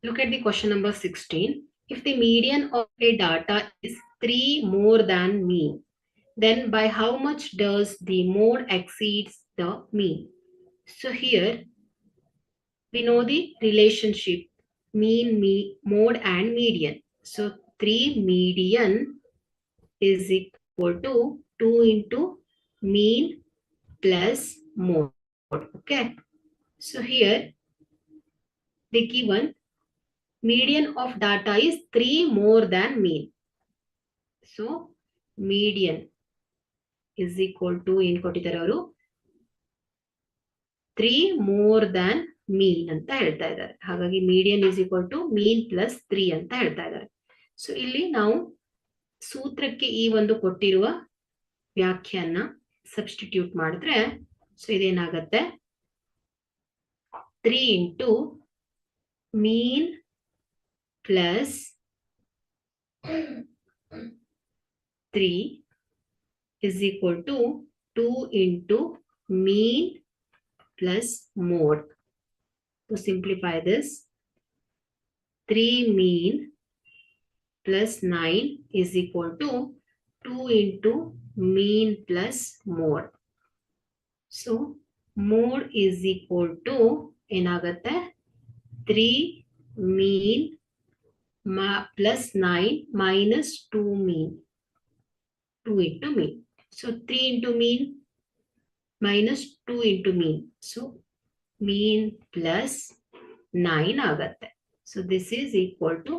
Look at the question number 16. If the median of a data is 3 more than mean, then by how much does the mode exceeds the mean? So here we know the relationship mean, mode and median. So 3 median is equal to 2 into mean plus mode. Okay. So here the given median of data is 3 more than mean. So median is equal to ಏನು ಕೊಟ್ಟಿದ್ದಾರೆ ಅವರು 3 more than mean ಅಂತ ಹೇಳ್ತಾ ಇದ್ದಾರೆ. ಹಾಗಾಗಿ median is equal to mean plus 3 ಅಂತ ಹೇಳ್ತಾ ಇದ್ದಾರೆ. ಸೊ ಇಲ್ಲಿ ನಾವು ಸೂತ್ರಕ್ಕೆ ಈ ಒಂದು ಕೊಟ್ಟಿರುವ ವ್ಯಾಖ್ಯಾನ ಸಬ್ಸ್ಟಿಟ್ಯೂಟ್ ಮಾಡಿದ್ರೆ so ಇದೇನಾಗುತ್ತೆ 3 into mean plus 3 is equal to 2 into mean plus mode. To simplify this, 3 mean plus 9 is equal to 2 into mean plus mode. So mode is equal to ಏನಾಗುತ್ತೆ 3 mean plus 9 minus 2 mean. 2 into mean. So 3 into mean minus 2 into mean. So mean plus 9 ಆಗುತ್ತೆ. So this is equal to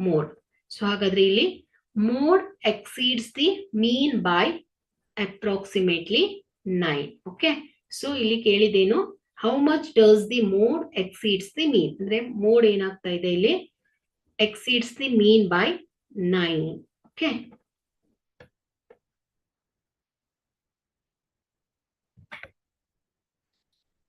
mode. So ಹಾಗಾದ್ರೆ ಇಲ್ಲಿ mode exceeds the mean by approximately 9. Okay. So ಇಲ್ಲಿ ಕೇಳಿದೇನು how much does the mode exceeds the mean? ಅಂದ್ರೆ mode ಏನಾಗ್ತಾ ಇದೆ ಇಲ್ಲಿ exceeds the mean by 9. Okay.